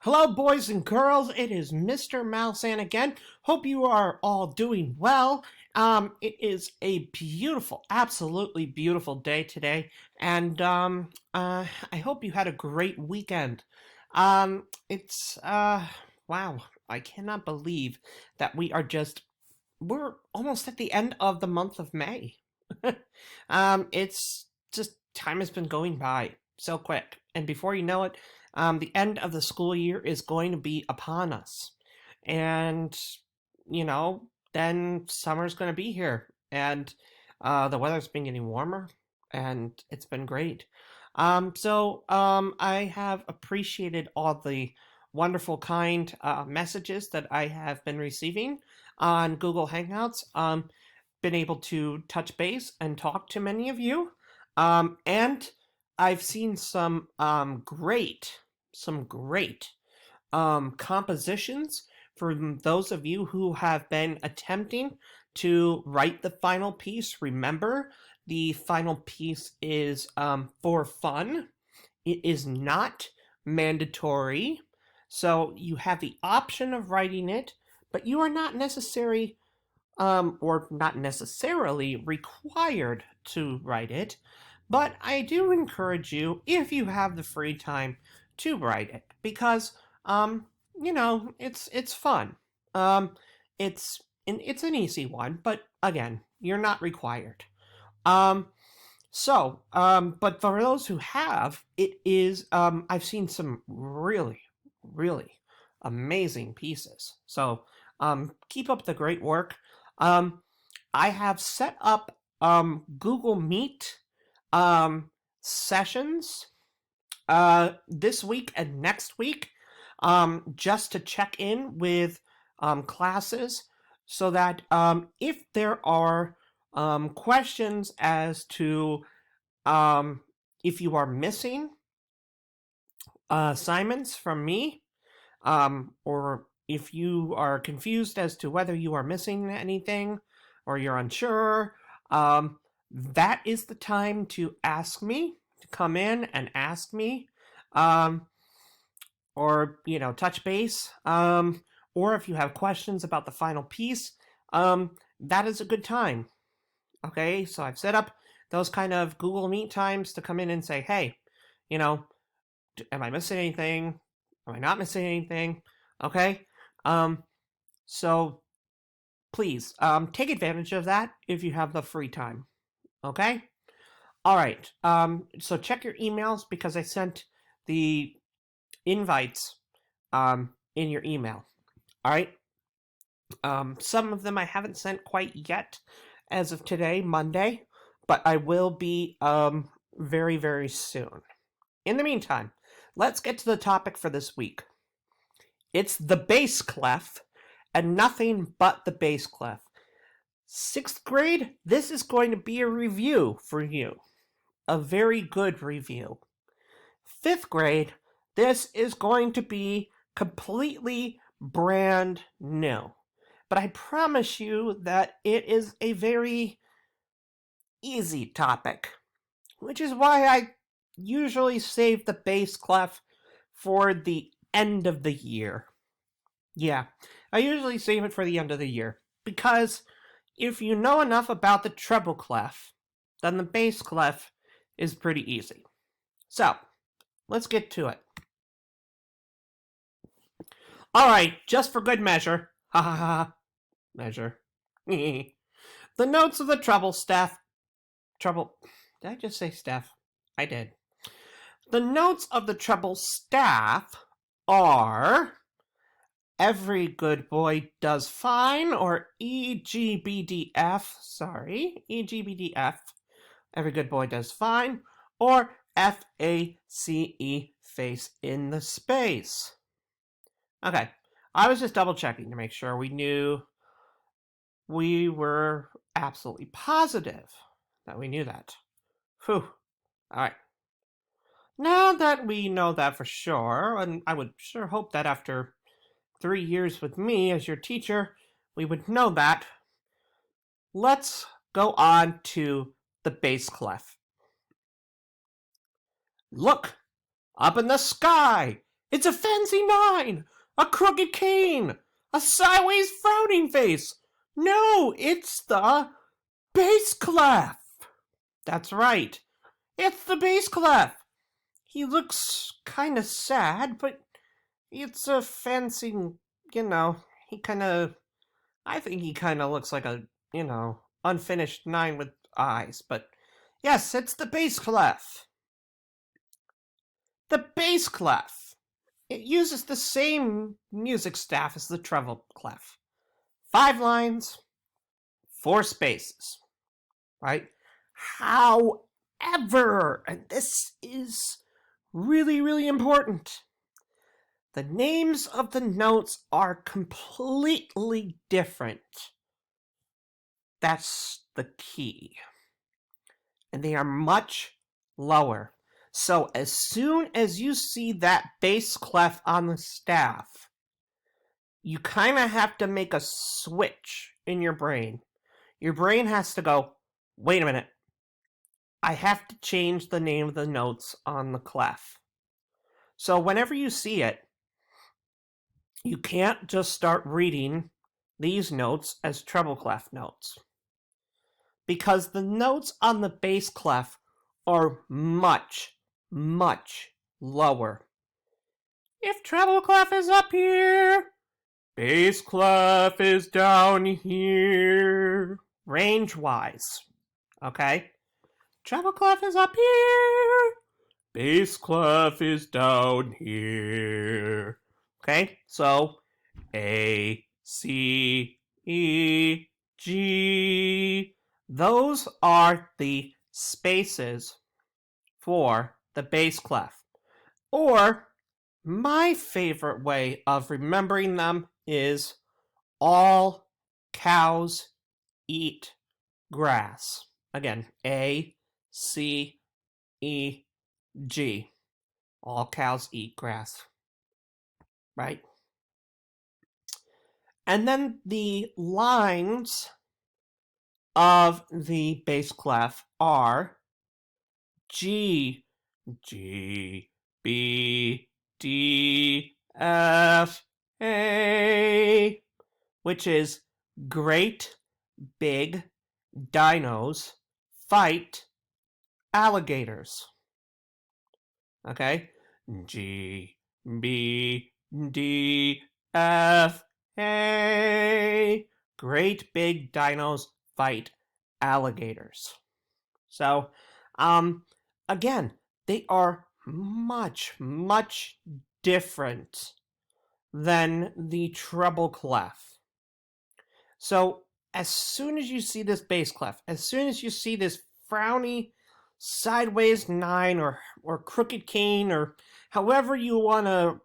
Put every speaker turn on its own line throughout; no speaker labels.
Hello, boys and girls. It is Mr. Malsan again. Hope you are all doing well. It is a beautiful, absolutely beautiful day today, and I hope you had a great weekend. Wow, I cannot believe that we're almost at the end of the month of May. It's just time has been going by so quick, and before you know it, the end of the school year is going to be upon us. And, then summer's going to be here. And the weather's been getting warmer, and it's been great. I have appreciated all the wonderful, kind messages that I have been receiving on Google Hangouts. Been able to touch base and talk to many of you. And I've seen some great compositions for those of you who have been attempting to write the final piece. Remember, the final piece is for fun. It is not mandatory. So you have the option of writing it, but you are not not necessarily required to write it. But I do encourage you, if you have the free time, to write it because it's fun. It's an easy one, but again, you're not required. But for those who have, it is I've seen some really, really amazing pieces. So keep up the great work. I have set up Google Meet sessions this week and next week, just to check in with classes, so that if there are questions as to if you are missing assignments from me, or if you are confused as to whether you are missing anything or you're unsure, that is the time to ask me, to come in and ask me, or touch base, or if you have questions about the final piece, that is a good time. Okay, so I've set up those kind of Google Meet times to come in and say, hey, am I missing anything? Am I not missing anything? Okay, so please take advantage of that if you have the free time. Okay? All right. So check your emails because I sent the invites in your email. All right? Some of them I haven't sent quite yet as of today, Monday, but I will be very, very soon. In the meantime, let's get to the topic for this week. It's the bass clef and nothing but the bass clef. 6th grade, this is going to be a review for you. A very good review. 5th grade, this is going to be completely brand new. But I promise you that it is a very easy topic, which is why I usually save the bass clef for the end of the year. Yeah, I usually save it for the end of the year because if you know enough about the treble clef, then the bass clef is pretty easy. So, let's get to it. All right, just for good measure. Ha ha ha. Measure. The notes of the treble staff. Treble. Did I just say staff? I did. The notes of the treble staff are every good boy does fine, or EGBDF. Sorry, EGBDF. Every good boy does fine, or FACE, face in the space. Okay, I was just double checking to make sure we were absolutely positive that we knew that. Whew. All right. Now that we know that for sure, and I would sure hope that after 3 years with me as your teacher, we would know that, let's go on to the bass clef. Look, up in the sky, It's a fancy 9, a crooked cane, a sideways frowning face. No, it's the bass clef. That's right. It's the bass clef. He looks kind of sad, but it's a fancy, I think he kind of looks like a, unfinished 9 with eyes. But yes, it's the bass clef. The bass clef. It uses the same music staff as the treble clef. 5 lines, 4 spaces, right? However, and this is really, really important, the names of the notes are completely different. That's the key. And they are much lower. So as soon as you see that bass clef on the staff, you kind of have to make a switch in your brain. Your brain has to go, wait a minute, I have to change the name of the notes on the clef. So whenever you see it, you can't just start reading these notes as treble clef notes, because the notes on the bass clef are much, much lower. If treble clef is up here, bass clef is down here, range-wise, okay? Treble clef is up here, bass clef is down here. Okay, so A, C, E, G. Those are the spaces for the bass clef. Or, my favorite way of remembering them is all cows eat grass. Again, A, C, E, G. All cows eat grass. Right? And then the lines of the bass clef are G, G, B, D, F, A, which is great big dinos fight alligators. Okay? G, B, D, F, A. Great big dinos fight alligators. So, again, they are much, much different than the treble clef. So, as soon as you see this bass clef, as soon as you see this frowny sideways 9 or crooked cane, or however you want to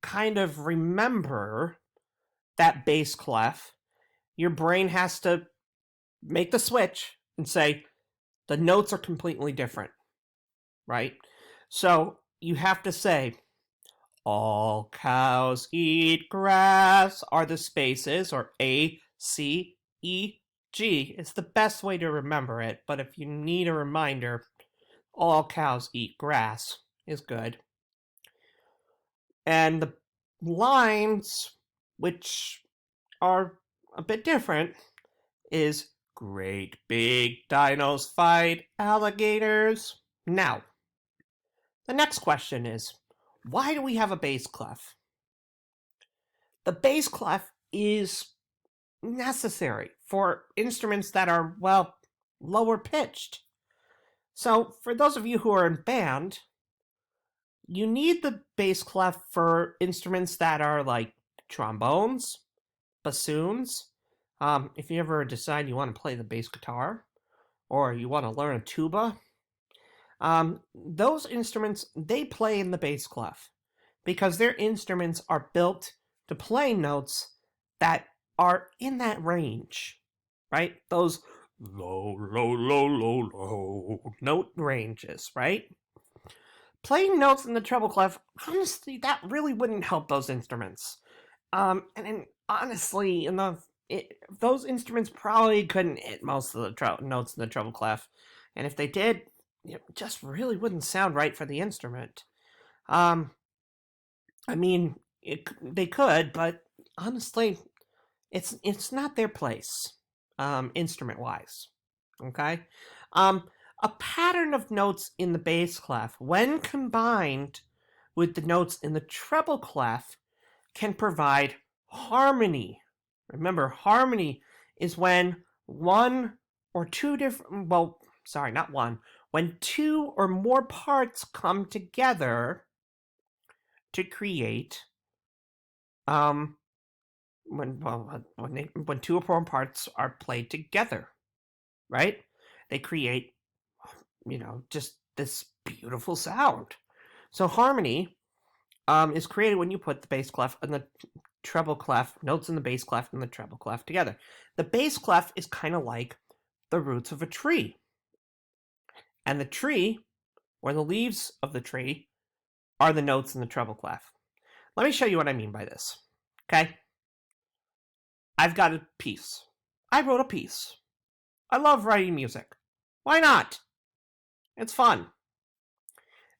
kind of remember that bass clef, your brain has to make the switch and say, the notes are completely different, right? So you have to say, all cows eat grass are the spaces, or A, C, E, G. It's the best way to remember it, but if you need a reminder, all cows eat grass is good. And the lines, which are a bit different, is great big dinos fight alligators. Now, the next question is, why do we have a bass clef? The bass clef is necessary for instruments that are, well, lower pitched. So, for those of you who are in band, you need the bass clef for instruments that are like trombones, bassoons. If you ever decide you want to play the bass guitar, or you want to learn a tuba, those instruments, they play in the bass clef because their instruments are built to play notes that are in that range, right? Those low, low, low, low, low note ranges, right? Playing notes in the treble clef, honestly, that really wouldn't help those instruments. Honestly, those instruments probably couldn't hit most of the notes in the treble clef, and if they did, it just really wouldn't sound right for the instrument. I mean, they could, but honestly, it's not their place, instrument-wise. Okay? Um, a pattern of notes in the bass clef, when combined with the notes in the treble clef, can provide harmony. Remember, harmony is when one or two different, well, sorry, not one, when two or more parts come together to create, when two or more parts are played together, right? They create, just this beautiful sound. So harmony is created when you put the bass clef and the treble clef, notes in the bass clef and the treble clef together. The bass clef is kind of like the roots of a tree. And the tree, or the leaves of the tree, are the notes in the treble clef. Let me show you what I mean by this. Okay? I've got a piece. I wrote a piece. I love writing music. Why not? It's fun.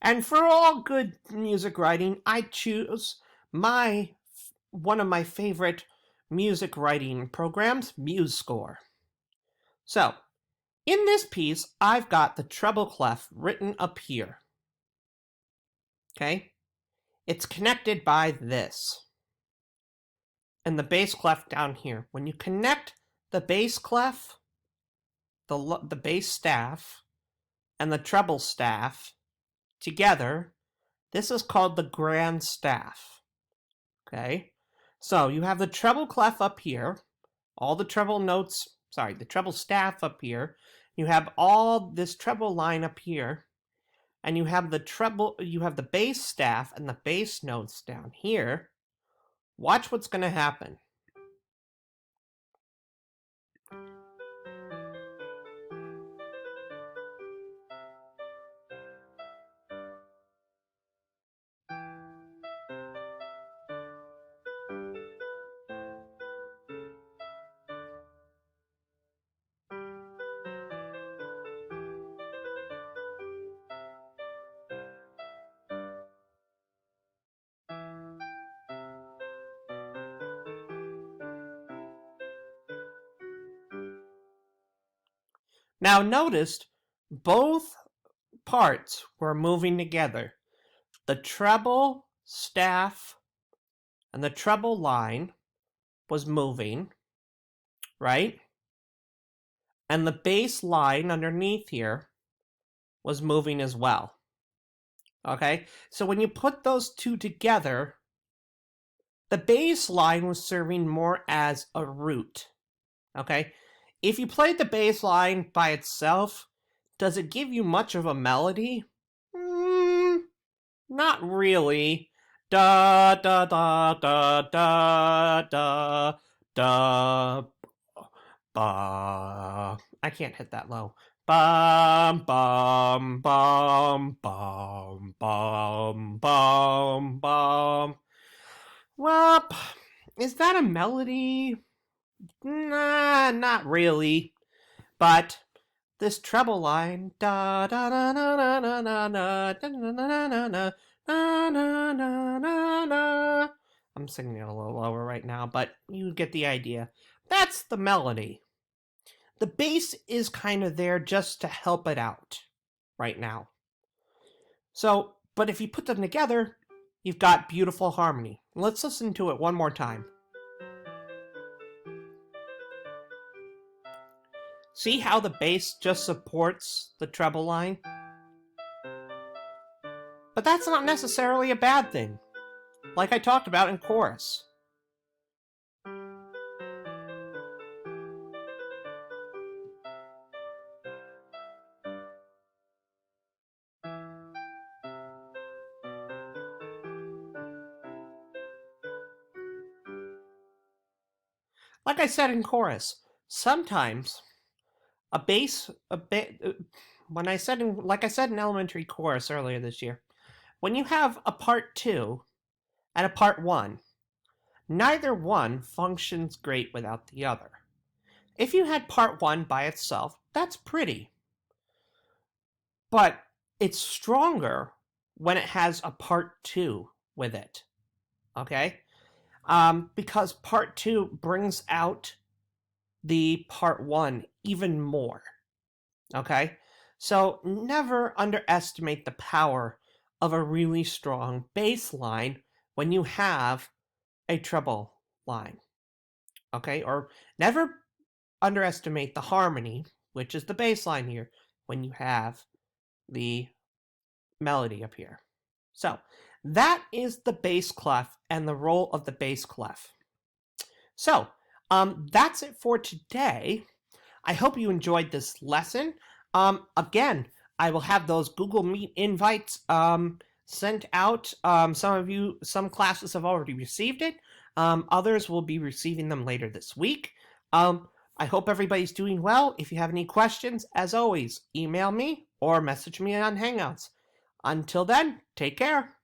And for all good music writing, I choose one of my favorite music writing programs, MuseScore. So, in this piece, I've got the treble clef written up here. Okay? It's connected by this. And the bass clef down here. When you connect the bass clef, the bass staff, and the treble staff together, this is called the grand staff. Okay? So you have the treble clef up here, all the treble notes, the treble staff up here. You have all this treble line up here, and you have the bass staff and the bass notes down here. Watch what's going to happen. Now notice both parts were moving together. The treble staff and the treble line was moving, right? And the bass line underneath here was moving as well. Okay? So when you put those two together, the bass line was serving more as a root. Okay? If you played the bass line by itself, does it give you much of a melody? Not really. Da da da da da da da ba. I can't hit that low. Bum bum bum bum bum bum bum. Well, is that a melody? Nah, not really. But this treble line, da da da da da da da da da da da da na na na na. I'm singing it a little lower right now, but you get the idea. That's the melody. The bass is kind of there just to help it out right now. So, but if you put them together, you've got beautiful harmony. Let's listen to it one more time. See how the bass just supports the treble line? But that's not necessarily a bad thing, like I talked about in chorus. Like I said in chorus, sometimes like I said in elementary chorus earlier this year, when you have a part 2 and a part 1, neither one functions great without the other. If you had part 1 by itself, that's pretty. But it's stronger when it has a part 2 with it. okay? Because part 2 brings out the part 1 even more, okay? So never underestimate the power of a really strong bass line when you have a treble line, okay? Or never underestimate the harmony, which is the bass line here, when you have the melody up here. So that is the bass clef and the role of the bass clef. So that's it for today. I hope you enjoyed this lesson. Again, I will have those Google Meet invites sent out. Some classes have already received it. Others will be receiving them later this week. I hope everybody's doing well. If you have any questions, as always, email me or message me on Hangouts. Until then, take care.